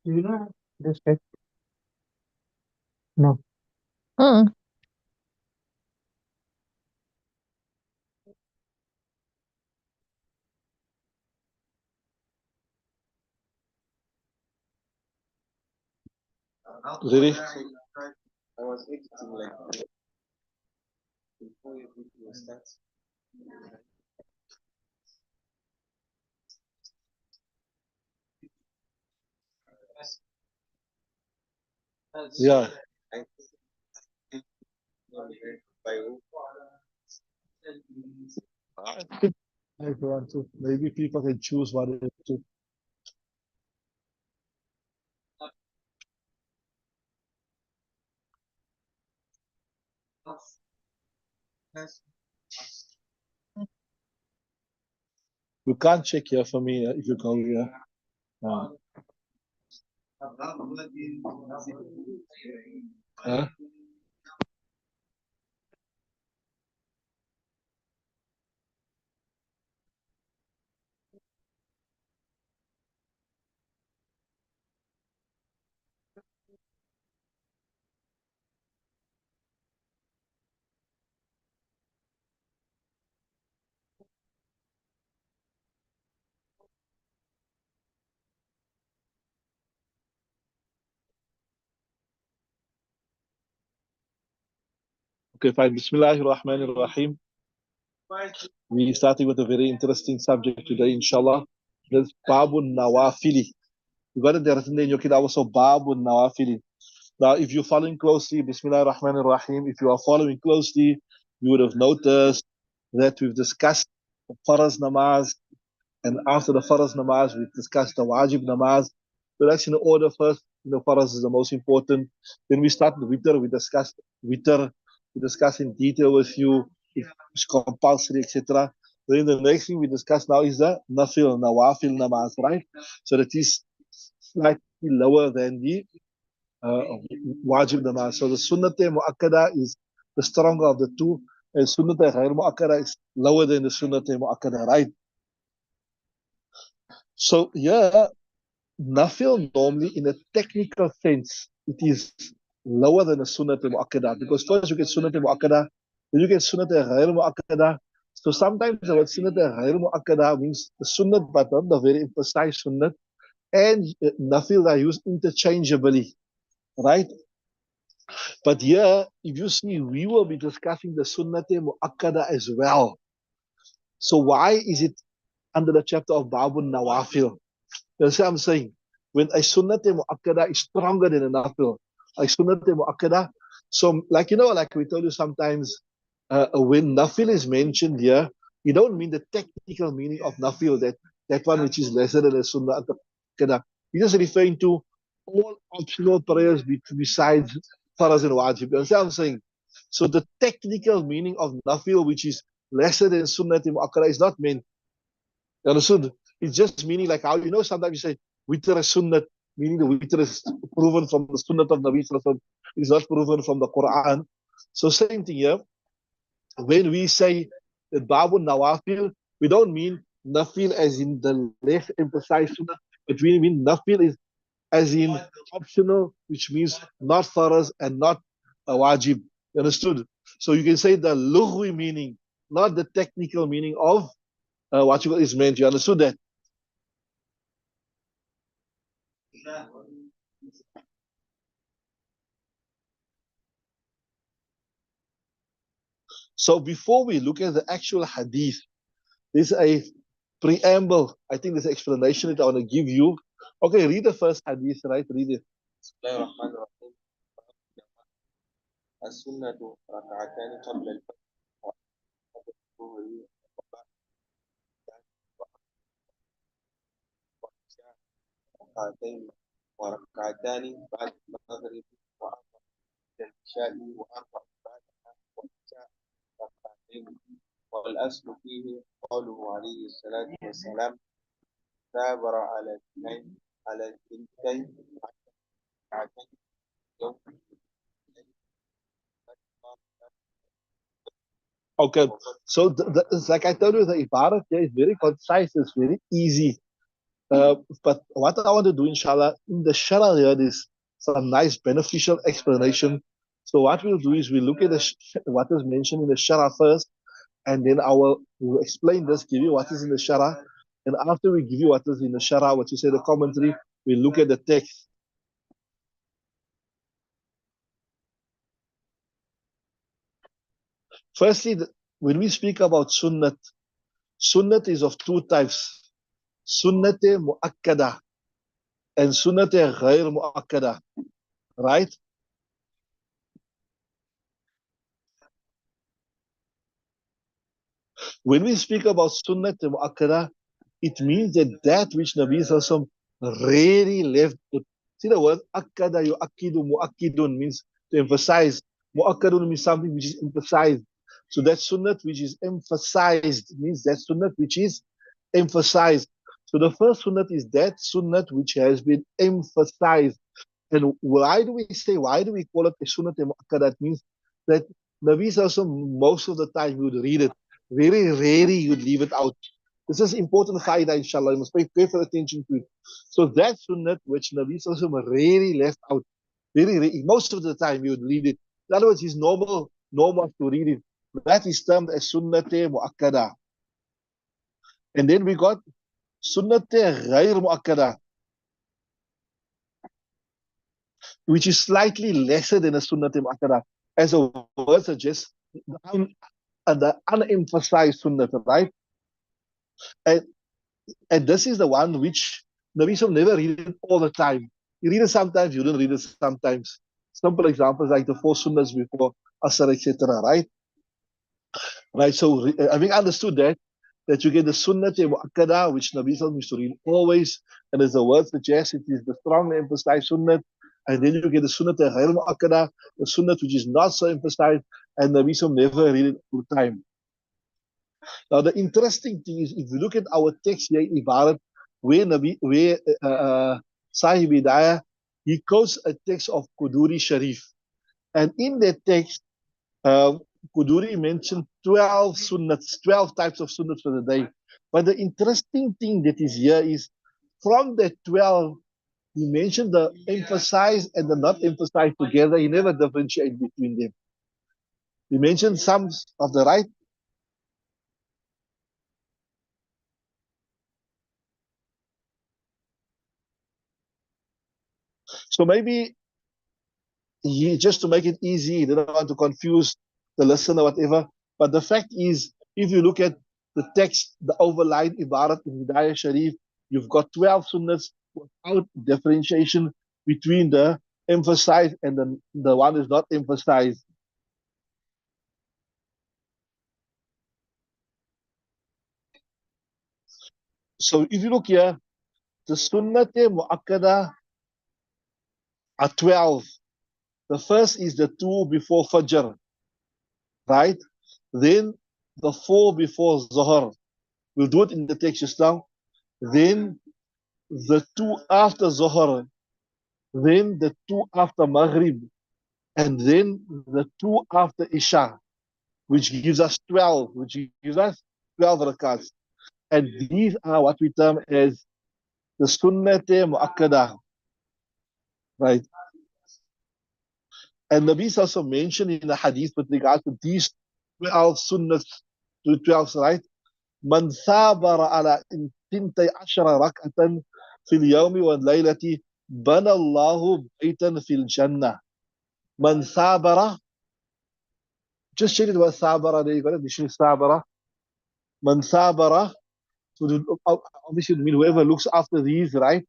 You know this text? No. Mm. Really? I was editing like before you start. Yeah. I think if you want to, maybe people can choose what it is to. You can't check here for me if you go here. Huh? Okay, fine. Bismillahir Rahmanir Rahim. We're starting with a very interesting subject today, inshallah. This Babun Nawafili. You got it there written in your kid also Babun Nawafili. Now, if you're following closely, Bismillah ar-Rahman ar-Rahim, if you are following closely, you would have noticed that we've discussed the Faraz namaz, and after the Faraz namaz, we've discussed the Wajib namaz. So that's in order first. Faraz is the most important. Then we start the Witr, we discussed Witr, we discuss in detail with you, if it's compulsory, etc. Then the next thing we discuss now is the Nafil, Nawafil namaz, right? So that is slightly lower than the uh, wajib namaz. So the sunnat muakkada is the stronger of the two, and sunnat ghair muakkada is lower than the sunnat muakkada, right? So yeah, nafil normally in a technical sense, it is lower than the sunnat muakkada because first you get sunnat muakkada, then you get sunnat ghair muakkada. So sometimes the word sunnat ghair muakkada means the sunnat but not the very precise sunnat, and nafil are used interchangeably, right? But here, if you see, we will be discussing the Sunnate Mu'akkada as well. So why is it under the chapter of Babun Nawafil? That's what I'm saying. When a Sunnate Mu'akkada is stronger than a Nafil, a Sunnate Mu'akkada, so like like we told you sometimes, when Nafil is mentioned here, you don't mean the technical meaning of Nafil, that one which is lesser than a Sunnah Mu'akkada. You're just referring to all optional prayers besides Faraz and Wajib. You understand what I'm saying? So the technical meaning of Nafil, which is lesser than Sunnah Mu'akkada, is not meant. You understood? It's just meaning like how sometimes you say witr is sunnat, meaning the witr is proven from the sunnat of Nabi Sallallahu Alaihi Wasallam. It's not proven from the Quran. So same thing here. When we say that Babu Nawafil, we don't mean Nafil as in the less emphasized sunnah, but we mean Nafil is as in optional, which means not faraz and not a wajib. You understood? So you can say the lughwi meaning, not the technical meaning of what is meant. You understood that? So before we look at the actual hadith, there's a preamble. I think there's an explanation that I want to give you. Okay, read the first hadith, right? Read it. السنة ركعتان قبل الفجر ركعتين وركعتان بعد المغرب وأربع العشاء وأربع بعدها والعشاء ركعتين والأصل فيه قوله عليه الصلاة والسلام ثابر على اثنين على اثنتين ركعتين يوم. Okay, so it's like I told you, the ibarat here is very concise, it's very easy. But what I want to do, inshallah, in the Shara here, is some nice beneficial explanation. So what we'll do is we'll look at what is mentioned in the Shara first, and then we'll explain this, give you what is in the Shara, and after we give you what is in the Shara, what you say the commentary, we'll look at the text. Firstly, when we speak about sunnat, sunnat is of two types: sunnat muakkada and sunnat ghair muakkada, right? When we speak about sunnat muakkada, it means that which Nabi Sallallahu really left. See the word akkada, you akkidu, muakkidun means to emphasize. Muakkadun means something which is emphasized. So that sunnat which is emphasized means that sunnat which is emphasized. So the first sunnat is that sunnat which has been emphasized. And why do we call it a sunnat mu'akkad? That means that Nabi Sallallahu most of the time he would read it. Very rarely you'd leave it out. This is important faida, inshallah. You must pay careful attention to it. So that sunnat which Nabi Sallallahu rarely left out. Most of the time you would read it. In other words, he's normal to read it. That is termed as sunnat mu'akkada. And then we got sunnat ghair mu'akkada, which is slightly lesser than a sunnat mu'akkada. As a word suggests, the unemphasized sunnat, right? And, and this is the one which Nabi Sallam never read it all the time. You read it sometimes, you don't read it sometimes. Simple examples like the four sunnahs before Asr, etc., right? Right, so having understood that you get the sunnah mu'akkada, which Nabi Sallam used to read always, and as the word suggests, it is the strongly emphasized sunnah. And then you get the sunnah ghayr mu'akkada, the sunnah which is not so emphasized, and Nabi Sallam never read it all the time. Now the interesting thing is, if you look at our text here in Ibarat, where Sahib HIDAAYAH, he quotes a text of Quduri Sharif. And in that text, Quduri mentioned 12 sunnats, 12 types of sunnats for the day. But the interesting thing that is here is, from the 12, he mentioned the emphasized and the not emphasized together. He never differentiated between them. He mentioned some of the right. So maybe just to make it easy, he didn't want to confuse the listener, whatever. But the fact is, if you look at the text, the overlined Ibarat in HIDAAYAH Sharif, you've got 12 sunnahs without differentiation between the emphasized and the one is not emphasized. So if you look here, the sunnah mu'akkada are 12. The first is the two before Fajr, right? Then the four before Zuhr. We'll do it in the text just now. Then the two after Zuhr. Then the two after Maghrib. And then the two after Isha, which gives us 12, which gives us 12 rakats. And these are what we term as the Sunnat Mu'akkadah, right? And Nabi also mentioned in the hadith with regard to these 12 sunnahs, to 12, right? Man sabara ala intintay ashara rak'atan fil yawmi wal laylati bana Allahu baytan fil jannah. Man sabara, just check it was sabara, there you got it, this is sabara. Man sabara, so obviously mean whoever looks after these, right?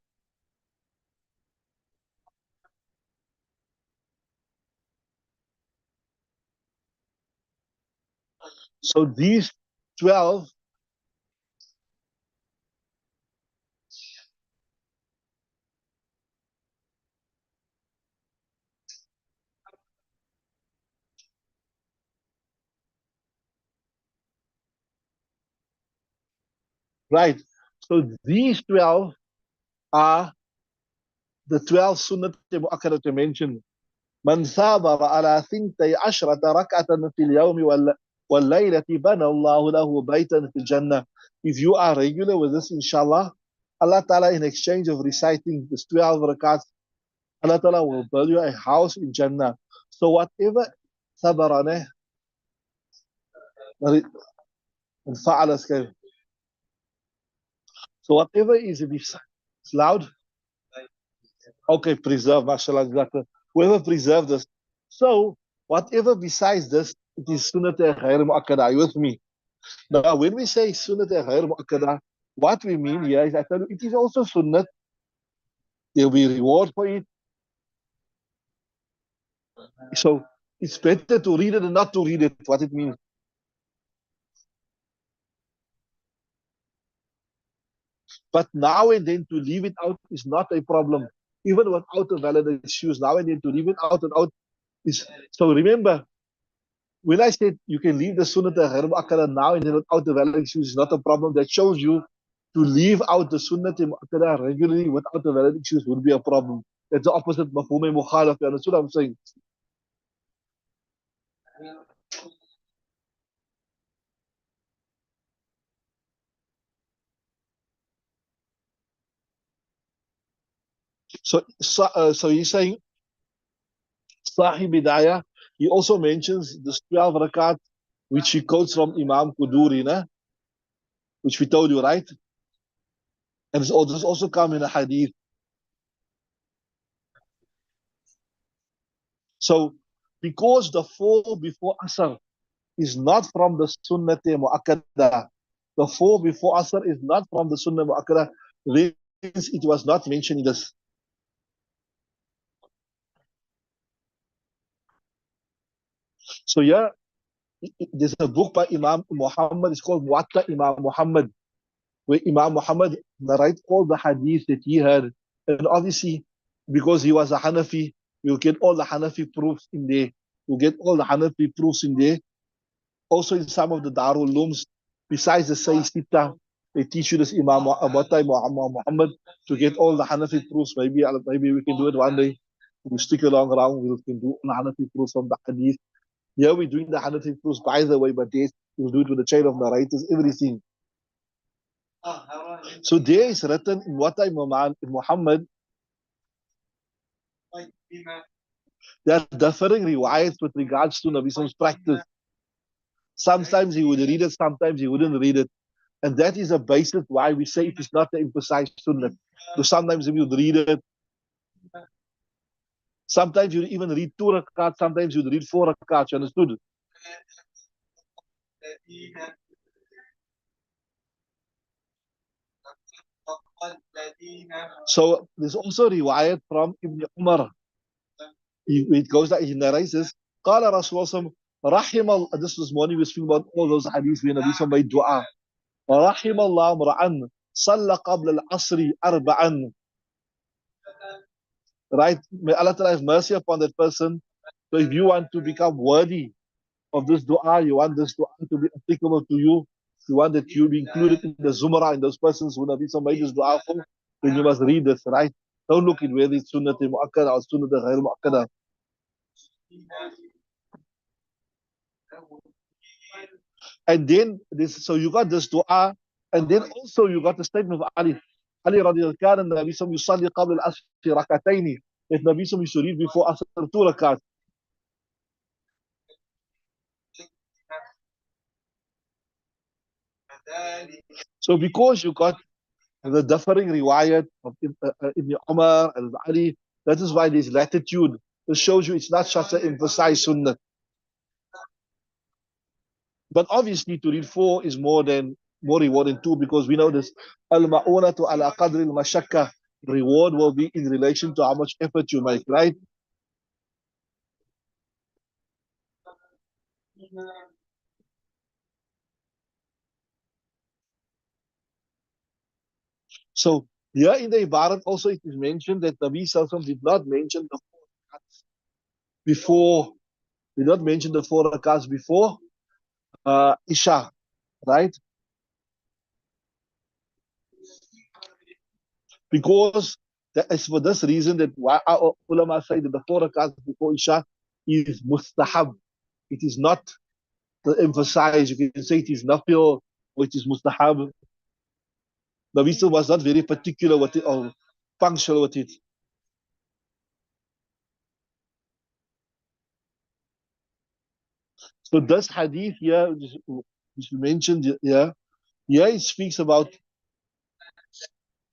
So these 12, right? So these 12 are the 12 sunnat mu'akkada to mention. من ثابر على ثنتي عشرة ركعة في اليوم والليلة بنى الله له بيتا في الجنة. If you are regular with this, inshallah, Allah Ta'ala, in exchange of reciting this 12 rakats, Allah Ta'ala will build you a house in Jannah. So whatever sabarane, so whatever is, it's loud, okay, preserve, mashallah, exactly. Whoever preserved this. So whatever besides this, it is sunnah ghayr mu'akkada. Are you with me? Now, when we say sunnah ghayr mu'akkada, what we mean here is, I tell you, it is also sunnah. There will be reward for it. So it's better to read it than not to read it, what it means. But now and then to leave it out is not a problem. Even without a valid excuse, now and then to leave it out and out is. So remember, when I said you can leave the sunnah ghayr mu'akkada now and then without a valid excuse is not a problem, that shows you to leave out the sunnah mu'akkada regularly without a valid excuse would be a problem. That's the opposite mafhum mukhalaf. You understand what I'm saying? So he's saying Sahib Hidayah, he also mentions this 12 rakat, which he quotes from Imam Quduri, which we told you, right? And this also come in a hadith. So, because the four before Asr is not from the Sunnah Mu'akkadah, the four before Asr is not from the Sunnah Mu'akkadah, then it was not mentioned in this. So, yeah, there's a book by Imam Muhammad, it's called Muwatta Imam Muhammad, where Imam Muhammad narrates all the hadith that he heard. And obviously, because he was a Hanafi, you'll get all the Hanafi proofs in there. You'll get all the Hanafi proofs in there. Also in some of the Darul Ulooms, besides the Sayyid Sita, they teach you this Imam Abatai Muhammad to get all the Hanafi proofs. Maybe we can do it one day. We stick along around, we can do all the Hanafi proofs from the Hadith. Here we're doing the Hanafi proofs by the way, but we'll do it with the chain of narrators, everything. So there is written in what time Muhammad, there are differing riwayats with regards to Nabi Sallam's practice. Sometimes he would read it, sometimes he wouldn't read it. And that is a basis why we say it is not the emphasized sunnah. So sometimes he would read it. Sometimes you even read 2 rakats, sometimes you'd read 4 rakats, you understood? So there's also a riwayat from Ibn Umar. It goes like he narrates this. قال رسول الله رحم الله. This was morning we were speaking about all those hadiths where Nabi made dua. رحم الله امرأ صلى قبل العصر أربعا. Right? May Allah have mercy upon that person. So if you want to become worthy of this dua, you want this dua to be applicable to you, you want that you be included in the Zumara, in those persons who Nabi made this dua for, then you must read this, right? Don't look at whether it's Sunnah Mu'akkada or Sunnah Ghayr Mu'akkada. And then this, so you got this dua, and then also you got the statement of Ali. Ali radiallahu anhu, Nabi yusalli qabla al-asr rakataini. That Nabi used to read before Asr 2 rakat. So because you got the differing riwayat of Ibn Umar and Ali, that is why there's latitude. This shows you it's not such an emphasized sunnah. But obviously to read 4 is more reward than 2, because we know this. Al-ma'unatu ala qadri al-mashakka. Reward will be in relation to how much effort you make, right? So here in the Ibarat also it is mentioned that Nabi Sallallahu did not mention the 4 rakats before, did not mention the 4 rakats before Isha, right? Because it's for this reason that why our ulama say that the 4 rakats before Isha is mustahab. It is not to emphasize. You can say it is nafil or it is mustahab. Nabi was not very particular with it or punctual with it. So this hadith here, which you mentioned here, here it speaks about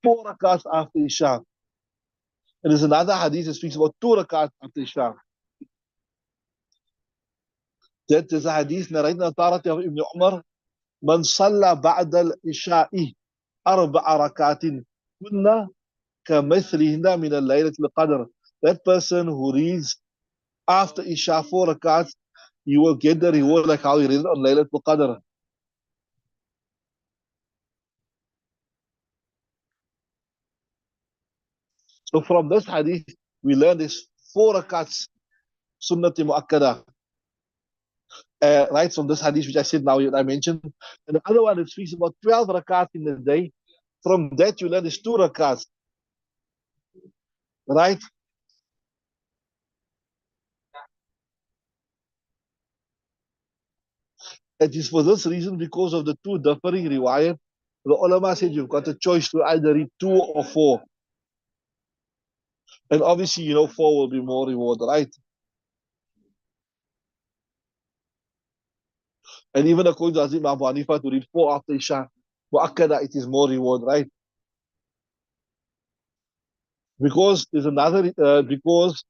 4 rakats after Isha. And there's another hadith that speaks about 2 rakats after Isha. That is a hadith narrated in authority of Ibn Umar. Man salla ba'da al-isha'i arba'a rakatin kunna kamathlihina min al-laylat al-qadr. That person who reads after Isha 4 rakats, you will get the reward like how he read it on Laylat al-Qadr. So from this hadith, we learn this 4 rakats sunnati mu'akkada. Right from this hadith which I said now, I mentioned. And the other one that speaks about 12 rakats in the day. From that you learn this 2 rakats. Right? It is for this reason, because of the two differing riwayat, the ulama said you've got a choice to either read 2 or 4. And obviously, 4 will be more reward, right? And even according to Azim Abu Hanifa, to read 4 after Isha, mu'akkada, it is more reward, right? Because there's another, because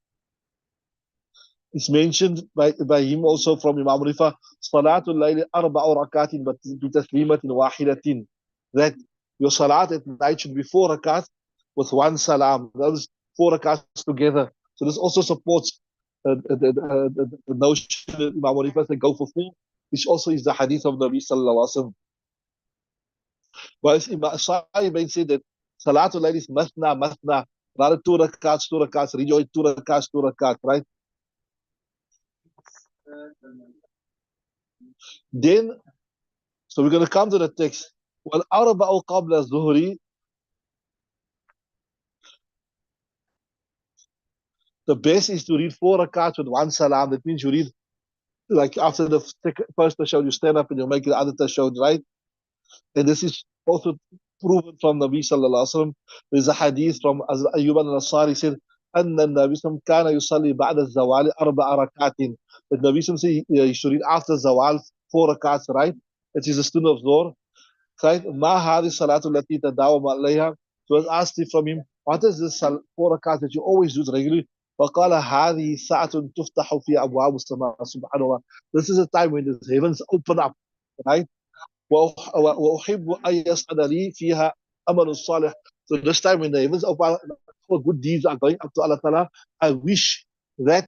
it's mentioned by him also from Imam Rifa, Salatul Layli arba'u rakatin bitaslimatin wahidatin. That your salat at night should be 4 rakats with one salam. That is 4 rakats together. So this also supports the notion that Imam Rifa said go for 4, which also is the hadith of Nabi Sallallahu Alaihi Wasallam. Whereas Imam Sa'ib said that Salatul Layli is masna, masna. Rather 2 rakats, 2 rakats, read your 2 rakats, 2 rakats, right? Then, so we're going to come to the text. وَالْأَرْبَعُ قَبْلَ الظُّهْرِ. The best is to read 4 rakats with one salam. That means you read, like after the first tashahud, you stand up and you make the other tashahud, right? And this is also proven from Nabi Sallallahu Alaihi Wasallam. There's a hadith from Ayyub al-Ansari said, أن النبي صلى الله عليه وسلم كان يصلي بعد الزوال 4 ركعات. The Nabi Sallallahu Alaihi Wasallam said he should read after zawal 4 rakats, right? It is a student of Zohr. Right? ما هذه الصلاة التي تداوم عليها. So I was asked from him, what is this 4 rakats that you always do regularly? فقال هذه ساعة تفتح في أبواب السماء سبحان الله. This is a time when the heavens open up, right? وأحب أن يصعد لي فيها أمل الصالح. So this time when the heavens open up, good deeds are going up to Allah Ta'ala, I wish that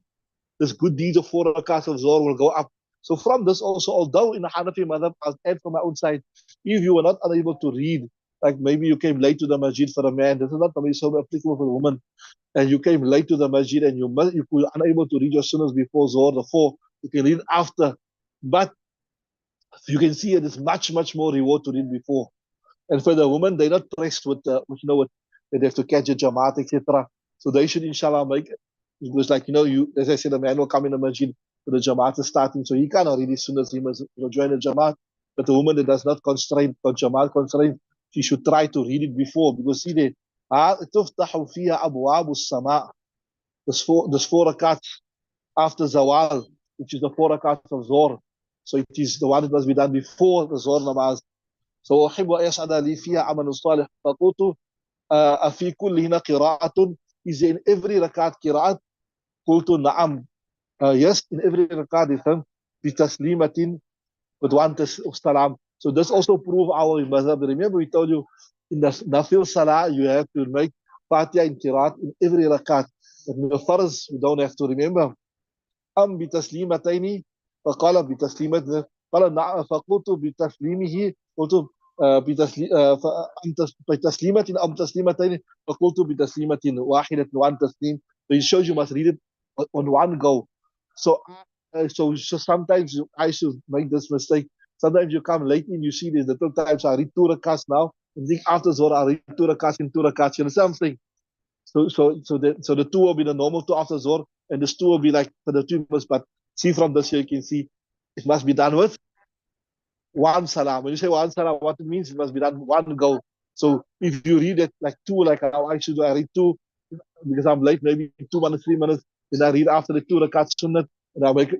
this good deeds of 4 rakats of Zohr will go up. So from this also, although in the Hanafi madhab, I'll add from my own side, if you were not unable to read, like maybe you came late to the masjid for a man, this is not maybe so applicable for a woman, and you came late to the masjid and you were unable to read your sunnahs before Zohr, the 4, you can read after. But you can see it is much, much more reward to read before. And for the women, they're not pressed with they have to catch a jamaat, etc. So they should, inshallah, make it. Because, like, as I said, a man will come in the masjid, so the jamaat is starting, so he cannot read as soon as he must join the jamaat. But the woman that does not constrain, but jamaat constraint, she should try to read it before, because see there, تفتح فيها أبواب السماء. There's 4 rakats after zawal, which is the 4 rakats of Zohr. So it is the one that must be done before the Zohr namaz. So أحب أن يسعد لي فيها عمل صالح فقلت أفي كلهن قراءة. Is there in every rakat qiraat? قلت نعم. Yes, in every rakat is done بتسليمة, with one salam. So this also prove our mazhab. Remember we told you in the nafil salah you have to make Fatiha in qiraat in every rakat. But in the farz you don't have to remember. بتسليمتين فقال بتسليمة. قال نعم فقلت بتسليمه. قلت بتسليمة أم تسليمتين. فقلت بتسليمة واحدة one تسليم. So it shows you must read it on one go. So sometimes I should make this mistake. Sometimes you come late in, you see these little times I read 2 rakats now, and think after Zohar I read 2 rakats in 2 rakats. You know something? So the 2 will be the normal 2 after Zohar, and this 2 will be like for the 2 months. But see from this here, you can see it must be done with one salam. When you say one salam, what it means, it must be done one go. So if you read it like two, like how I should do, I read two because I'm late, maybe 2 minutes, 3 minutes, then I read after the two rakat sunnat, and I make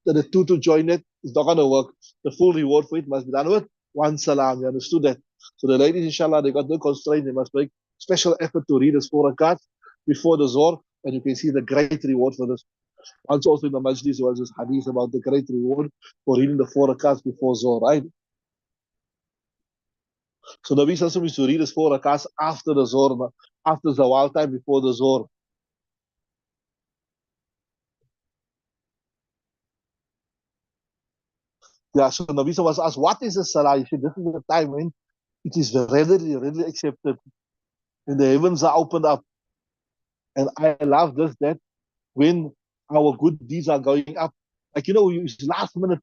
the two to join it. It's not gonna work. The full reward for it must be done with one salam. You understood that? So the ladies, inshallah, they got no constraint. They must make special effort to read this 4 rakat before the Zohr, and you can see the great reward for this. Once also in the majlis was this hadith about the great reward for reading the 4 rakats before Zohr, right? So Nabi Sallallahu used to read his 4 rakats after the Zohr, after Zawal time, before the Zohr. Yeah, so Nabi Sallallahu was asked, what is the Salah? He said, this is the time when it is readily, readily accepted. When the heavens are opened up. And I love this, that when our good deeds are going up, like, it's last minute,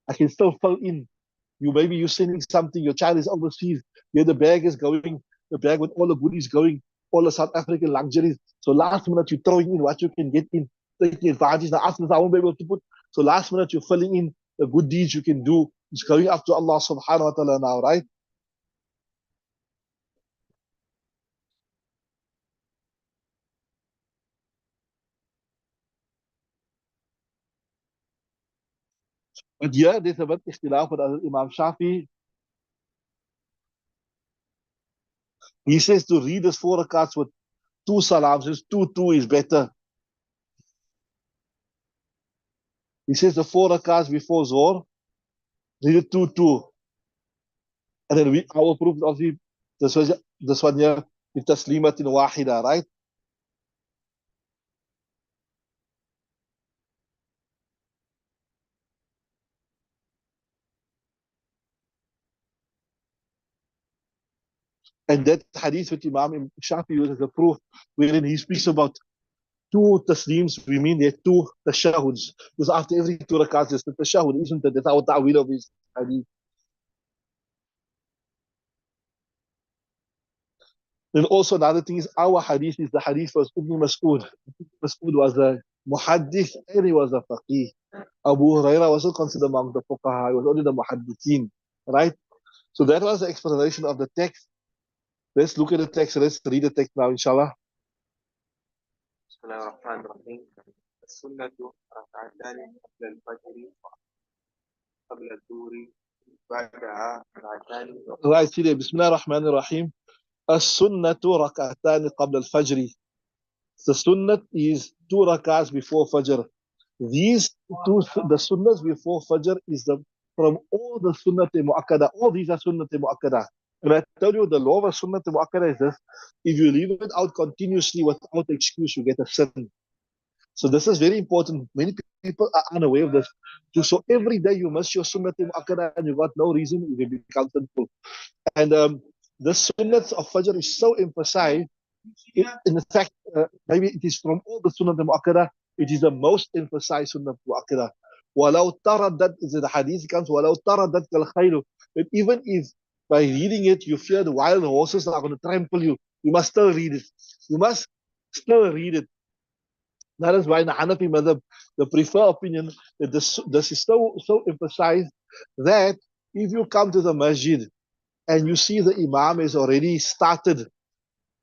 I can still fill in. Maybe you're sending something, your child is overseas, the bag is going, the bag with all the goodies going, all the South African luxuries. So last minute you're throwing in what you can get in, taking advantage. Now after this, I won't be able to put. So last minute you're filling in the good deeds you can do. It's going up to Allah subhanahu wa ta'ala now, right? But yeah, there's a bit ikhtilaf with Imam Shafi. He says to read this 4 rakats with two salams, just two is better. He says the 4 rakats before Zohr, read it two. And then our proof obviously this one here with taslimatin wahida, right? And that hadith with Imam Shafi uses a proof wherein he speaks about two taslims, we mean there are two tashahuds. Because after every 2 rakats, there's the tashahud, isn't it? That's our ta'wil of his hadith. Then also another thing is our hadith is the hadith was Ibn Mas'ud. Mas'ud was a muhaddith and he was a faqih. Abu Huraira was also considered among the fuqaha. He was only the muhaddithin, right? So that was the explanation of the text. Let's look at the text. Let's read the text now, inshallah. Right, see there. Bismillah ar-Rahman ar-Rahim. As-sunnatu rak'atani qabla al-fajr. The sunnat is 2 rakats before Fajr. These two, the sunnahs before Fajr is from all the sunnat mu'akkada. All these are sunnat mu'akkada. And I tell you, the law of sunnat mu'akkada is this: if you leave it out continuously without excuse, you get a sin. So this is very important. Many people are unaware of this. So every day you miss your sunnat mu'akkada and you got no reason, you will become sinful. And the sunnat of Fajr is so emphasized. In fact, maybe it is from all the sunnah al-mu'akkada, it is the most emphasized sunnah al-mu'akkada. وَلَوْ تَرَدَّتْ is the hadith comes, وَلَوْ تَرَدَّتْ كَالْخَيْلُ. That even if by reading it you fear the wild horses are going to trample you, you must still read it. You must still read it. That is why in the Hanafi madhab, the preferred opinion that this is so emphasized that if you come to the masjid and you see the imam has already started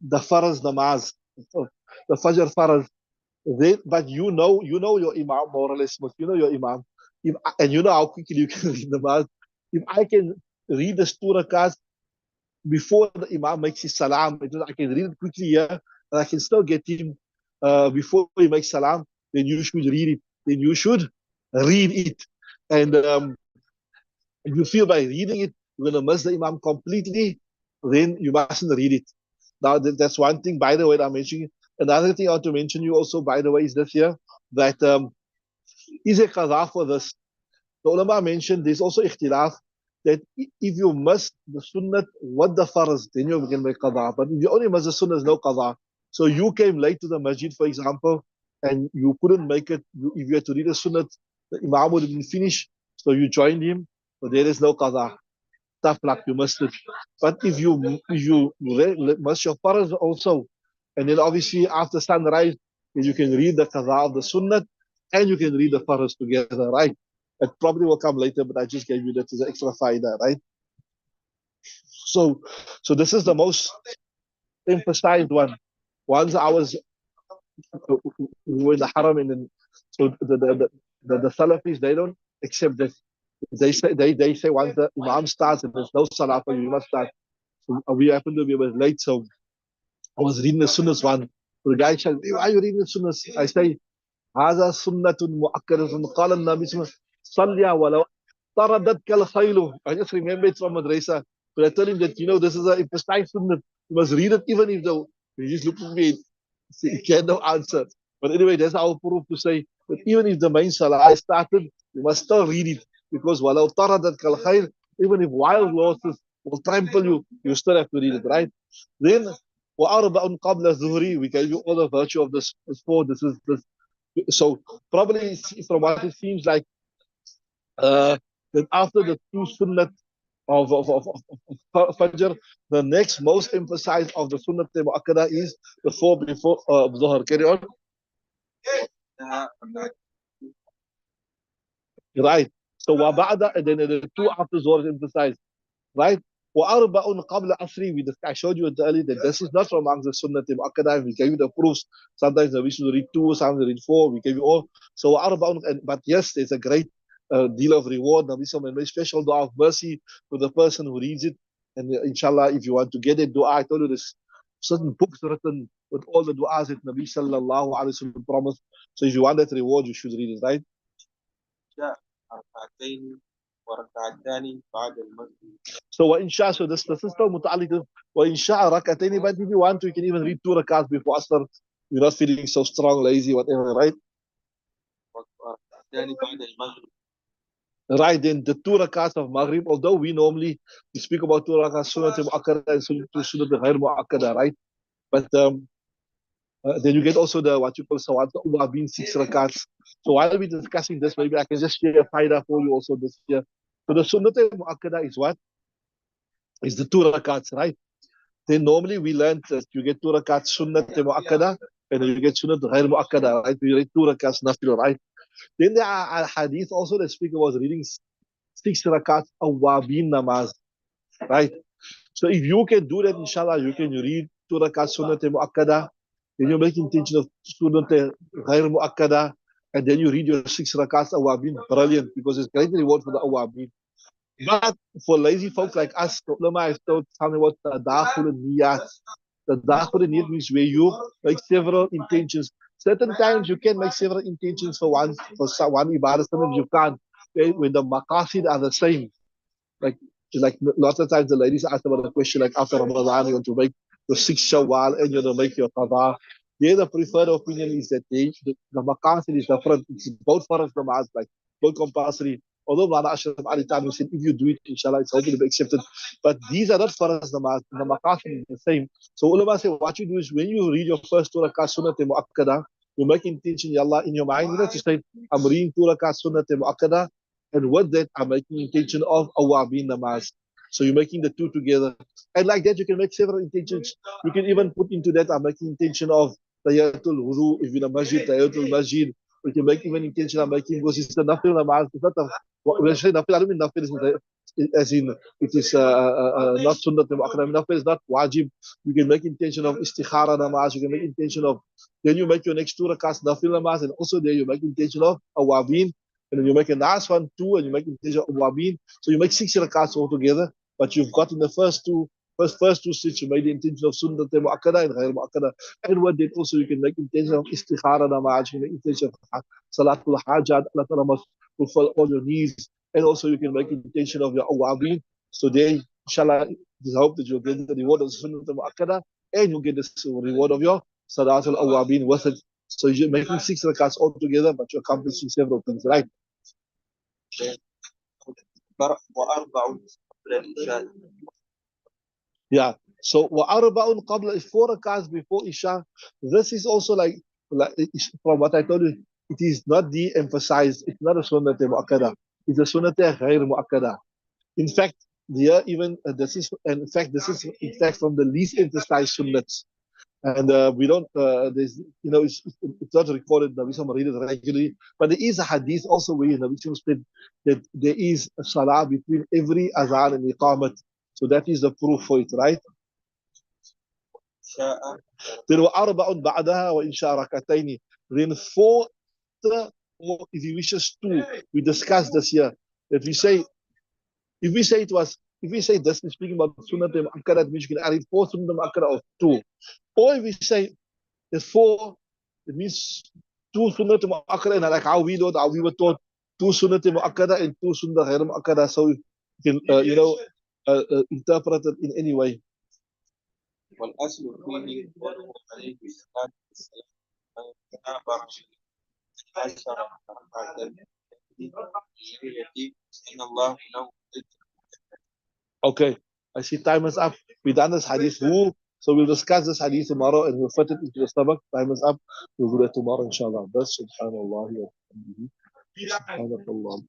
the faraz namaz, the fajr faraz. But you know your imam more or less, you know your imam, and you know how quickly you can read namaz. If I can read the 2 rakats before the imam makes his salam, I can read it quickly here, and I can still get him before he makes salam. Then you should read it. Then you should read it, and if you feel by reading it you're going to miss the imam completely, then you mustn't read it. Now, that's one thing, by the way, that I'm mentioning. Another thing I want to mention you also, by the way, is this here, that is a qadha for this. The ulama mentioned there's also ikhtilaf that if you miss the sunnah what the faraz, then you can make qadha. But if you only miss the sunnah, there's no qadha. So you came late to the masjid, for example, and you couldn't make it. If you had to read the sunnah, the imam would have been finished. So you joined him, but there is no qadha. Tough luck, you missed it. But if you must your faraz also, and then obviously after sunrise, you can read the qadha of the sunnah and you can read the faraz together, right? It probably will come later, but I just gave you that as an extra faida, right? So this is the most emphasized one. Once I was we were in the haram, and then so the Salafis, they don't accept this. They say once the Imam starts and there's no salah for you, you must start. So we happened to be a bit late, so I was reading the Sunnahs one. The guy said, "Why are you reading the Sunnahs?" I say, هذا سنة مؤكدة قال النبي صلى الله عليه وسلم صلي ولو طردتك الخيل. I just remember it from Madrasa. But I told him that, this is a precise sunnah. You must read it even if he just looked at me, he had no answer. But anyway, that's our proof to say that even if the main salah is started, you must still read it. Because ولو طردتك الخيل, even if wild horses will trample you, you still have to read it, right? Then وأربع قبل الظهر, we gave you all the virtue of this four. This is this. So probably from what it seems like, that after the two sunnat of Fajr, the next most emphasized of the sunnat mu'akkada is the four before Dhuhr. Carry on. Right. So waba'da, and then the two after Dhuhr is emphasized. Right? وأربع قبل عصري. I showed you earlier that this is not from amongst the Sunnah Mu'akkada. We gave you the proofs. Sometimes we should read two, sometimes read four. We gave you all. So but yes, there's a great deal of reward. Nabi Sallallahu Alaihi Wasallam made special dua of mercy for the person who reads it. And inshallah, if you want to get it, dua, I told you there's certain books written with all the du'as that Nabi Sallallahu Alaihi Wasallam promised. So if you want that reward, you should read it, right? Yeah. So insha, so this is still muta'alliq. Insha rak'atayn, but if you want to, you can even read 2 rakats before Asr. You're not feeling so strong, lazy, whatever, right? Right, then the 2 rakats of Maghrib, although we speak about 2 rakats sunnah mu'akkada and sunnah ghair mu'akkada, right? But then you get also the what you call sawat being 6 rakats. So while we're discussing this, maybe I can just share a faida for you also this year. So the sunnah mu'akkada is what? Is the 2 rakats, right? Then normally we learn that you get 2 rakats sunnah mu'akkada and then you get sunnah ghair mu'akkada, right? You read 2 rakats nafil, right? Then there are hadith also that speak about reading 6 rakats awabin namaz, right? So if you can do that, inshallah, you can read 2 rakats sunnah mu'akkada, then you make intention of sunnah ghair mu'akkada, and then you read your 6 rakats awabin. Brilliant, because it's great reward for the awabin. But for lazy folks like us, the ulama has told something about tadakhul niyat. Tadakhul niyat means where you make several intentions. Certain times you can make several intentions for one ibadah, sometimes you can't. When the maqasid are the same. Like lots of times the ladies ask about a question like after Ramadan, you want to make your 6 Shawwal and you want to make your qada. There the preferred opinion is that the maqasid is different. It's both for us namaz, like both compulsory. Although Mawlana Ashraf Ali Tanwi said, if you do it, inshallah, it's hopefully to be accepted. But these are not faraz namaz. The maqasid is the same. So ulama say, what you do is when you read your first 2 rakat sunnah mu'akkada, you make intention, Ya Allah, in your mind. You know, to say, I'm reading 2 rakat sunnah mu'akkada, and with that, I'm making intention of awabin namaz. So you're making the two together. And like that, you can make several intentions. You can even put into that, I'm making intention of tahiyatul wudu, if you're in a masjid, tahiyatul masjid. We can make even intention of making, because it's the nafil namaz. It's not a, when I say nafil, I don't mean nafil as in it is not sunnah mu'akkada. Nafil is not wajib. You can make intention of istikhara namaz. You can make intention of, then you make your next 2 rakats nafil namaz, and also there you make intention of awabin. And then you make a last one, 2, and you make intention of awabin. So you make 6 rakats altogether. But you've got in the first two sits, you made the intention of sunnah mu'akkada and ghair mu'akkada. And what did also you can make intention of istikhara namaz, you can make intention of salatul hajat, Allah Ta'ala must fulfill all your needs. And also you can make intention of your awabin. So there, inshallah, I hope that you'll get the reward of sunnah mu'akkada and you'll get the reward of your salatul awabin with it. So you're making 6 rakats altogether, but you're accomplishing several things, right? Yeah. So وَأَرْبَعٌ قَبْلَ is 4 rakats before Isha. This is also like from what I told you, it is not de-emphasized. It's not a sunnah mu'akkada. It's a sunnah ghair mu'akkada. In fact, this is from the least emphasized sunnahs. And we don't, there's, it's not recorded, Nabi Sallallahu read it regularly, but there is a hadith also where Nabi Sallallahu said that there is a salah between every azan and iqamat. So that is the proof for it, right? Then وأربع بعدها وإن شاء ركعتين. Then four, or if he wishes two. We discussed this here. That we say, if we say this is speaking about Sunnah Mu'akkada, that means you can add in four Sunnah Mu'akkada of two. Or if we say there's four, it means two Sunnah Mu'akkada, and like how we were taught, two Sunnah Mu'akkada and two Sunnah Ghair Mu'akkada. So you can, interpret it in any way. والأصل فيه قوله عليه الصلاة والسلام من كتاب عشر ركعات إن الله له. Okay, I see time is up. We done this hadith. So we'll discuss this hadith tomorrow and we'll fit it into the stomach. Time is up. We'll do that tomorrow, inshallah. That's subhanallah. Subhanakallah.